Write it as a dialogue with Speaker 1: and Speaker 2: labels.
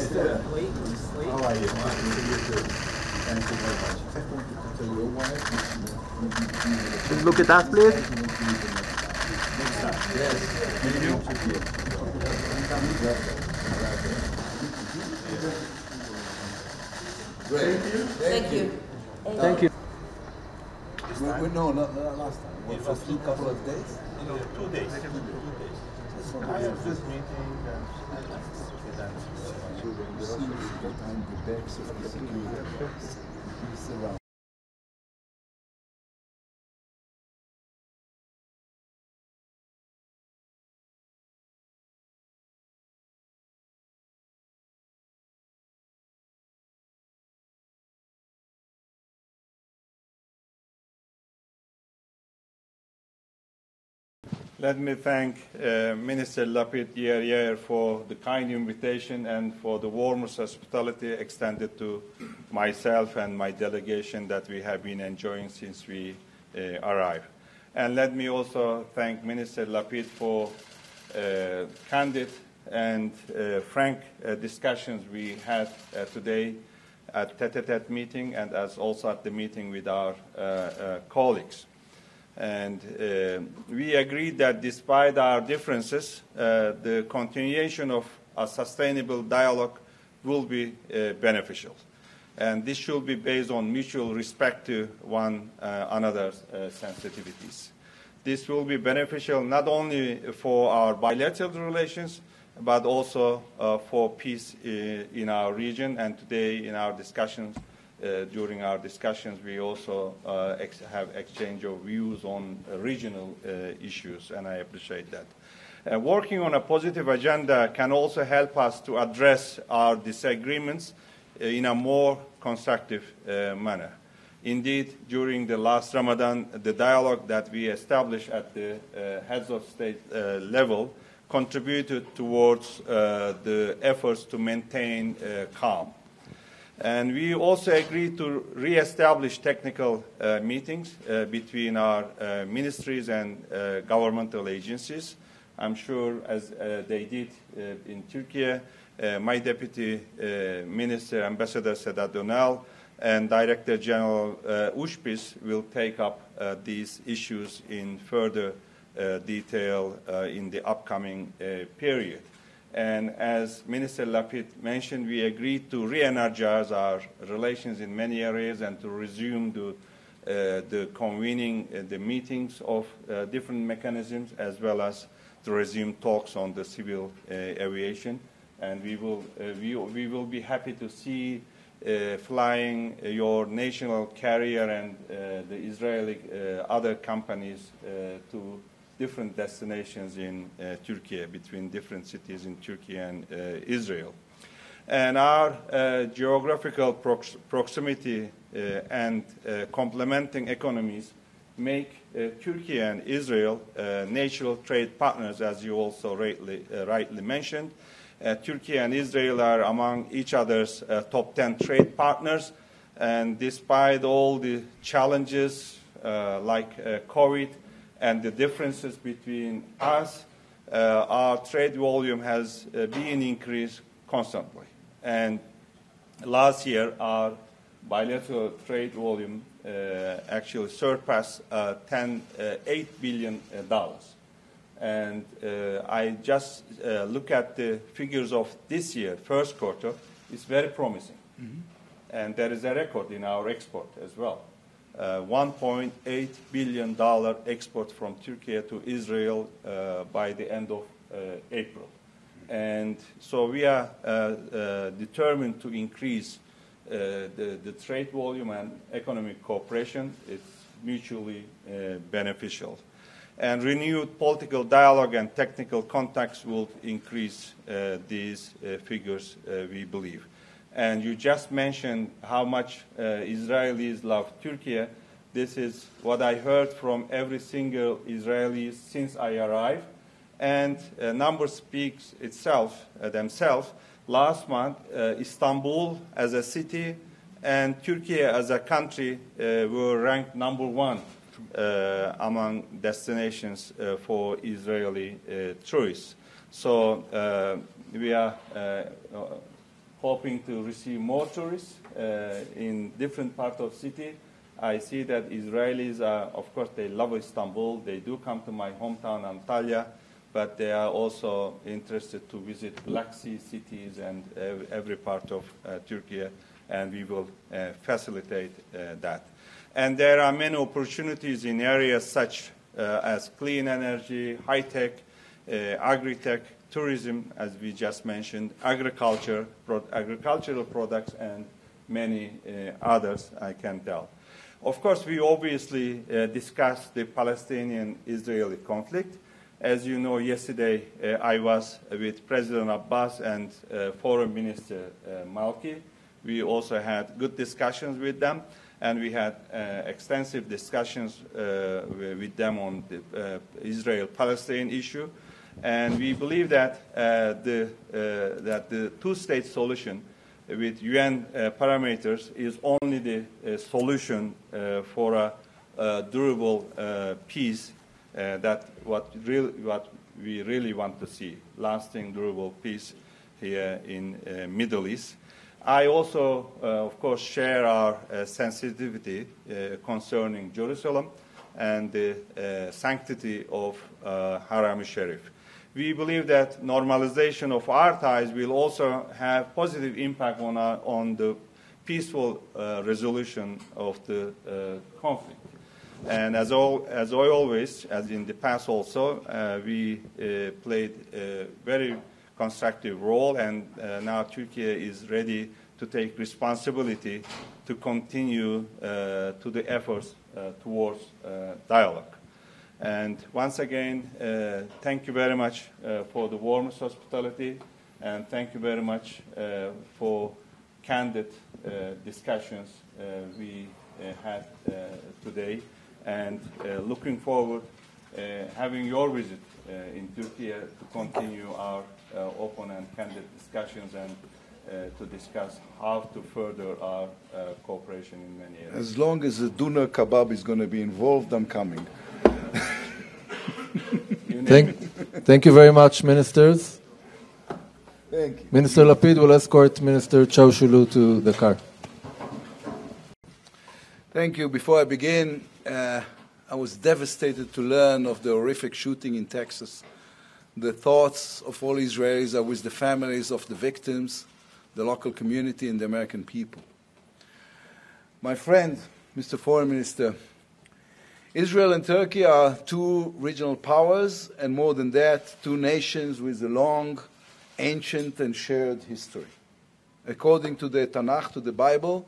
Speaker 1: How are you? Thank you very much.
Speaker 2: Please look at us, please.
Speaker 1: Yes. Thank you. Great.
Speaker 3: Thank you.
Speaker 2: Thank you.
Speaker 1: No, not last time. What, for a couple of days?
Speaker 4: No, 2 days. 2 days. I have this meeting and
Speaker 1: behind the backs of the security.
Speaker 4: Let me thank Minister Lapid ile for the kind invitation and for the warmest hospitality extended to myself and my delegation that we have been enjoying since we arrived. And let me also thank Minister Lapid for candid and frank discussions we had today at tete-a-tete meeting and as also at the meeting with our colleagues. And we agreed that despite our differences, the continuation of a sustainable dialogue will be beneficial. And this should be based on mutual respect to one another's sensitivities. This will be beneficial not only for our bilateral relations, but also for peace in our region. And today in our discussions, during our discussions, we also have exchange of views on regional issues, and I appreciate that. Working on a positive agenda can also help us to address our disagreements in a more constructive manner. Indeed, during the last Ramadan, the dialogue that we established at the heads of state level contributed towards the efforts to maintain calm. And we also agreed to re-establish technical meetings between our ministries and governmental agencies. I'm sure, as they did in Turkey, my Deputy Minister, Ambassador Sedat Önal, and Director General Uşbiz will take up these issues in further detail in the upcoming period. And as Minister Lapid mentioned, we agreed to re-energize our relations in many areas and to resume the convening the meetings of different mechanisms, as well as to resume talks on the civil aviation. And we will be happy to see flying your national carrier and the Israeli other companies to different destinations in Turkey, between different cities in Turkey and Israel. And our geographical proximity and complementing economies make Turkey and Israel natural trade partners, as you also rightly mentioned. Turkey and Israel are among each other's top 10 trade partners, and despite all the challenges like COVID, and the differences between us, our trade volume has been increased constantly. And last year, our bilateral trade volume actually surpassed $8 billion. And I just look at the figures of this year, first quarter, it's very promising. Mm-hmm. And there is a record in our export as well. $1.8 billion export from Turkey to Israel by the end of April. And so we are determined to increase the trade volume and economic cooperation. It's mutually beneficial. And renewed political dialogue and technical contacts will increase these figures, we believe. And you just mentioned how much Israelis love Turkey. This is what I heard from every single Israeli since I arrived. And number speaks themselves. Last month, Istanbul as a city and Turkey as a country were ranked number one among destinations for Israeli tourists. So we are hoping to receive more tourists in different parts of the city. I see that Israelis are, of course, they love Istanbul. They do come to my hometown, Antalya, but they are also interested to visit Black Sea cities and every part of Turkey, and we will facilitate that. And there are many opportunities in areas such as clean energy, high-tech, agri-tech, tourism, as we just mentioned, agriculture, agricultural products, and many others, I can tell. Of course, we obviously discussed the Palestinian-Israeli conflict. As you know, yesterday I was with President Abbas and Foreign Minister Malki. We also had good discussions with them, and we had extensive discussions with them on the Israel-Palestine issue. And we believe that the two-state solution with UN parameters is only the solution for a durable peace. That what we really want to see, lasting, durable peace here in Middle East. I also, of course, share our sensitivity concerning Jerusalem and the sanctity of Haram Sharif. We believe that normalization of our ties will also have positive impact on the peaceful resolution of the conflict. And as always, as in the past also, we played a very constructive role, and now Turkey is ready to take responsibility to continue to the efforts towards dialogue. And once again, thank you very much for the warmest hospitality, and thank you very much for candid discussions we had today, and looking forward having your visit in Turkey to continue our open and candid discussions and to discuss how to further our cooperation in many areas.
Speaker 1: As long as the doner kebab is going to be involved, I'm coming.
Speaker 3: Thank you very much, ministers.
Speaker 1: Thank you.
Speaker 3: Minister Lapid will escort Minister Çavuşoğlu to the car.
Speaker 1: Thank you. Before I begin, I was devastated to learn of the horrific shooting in Texas. The thoughts of all Israelis are with the families of the victims, the local community, and the American people. My friend, Mr. Foreign Minister, Israel and Turkey are two regional powers, and more than that, two nations with a long, ancient, and shared history. According to the Tanakh, to the Bible,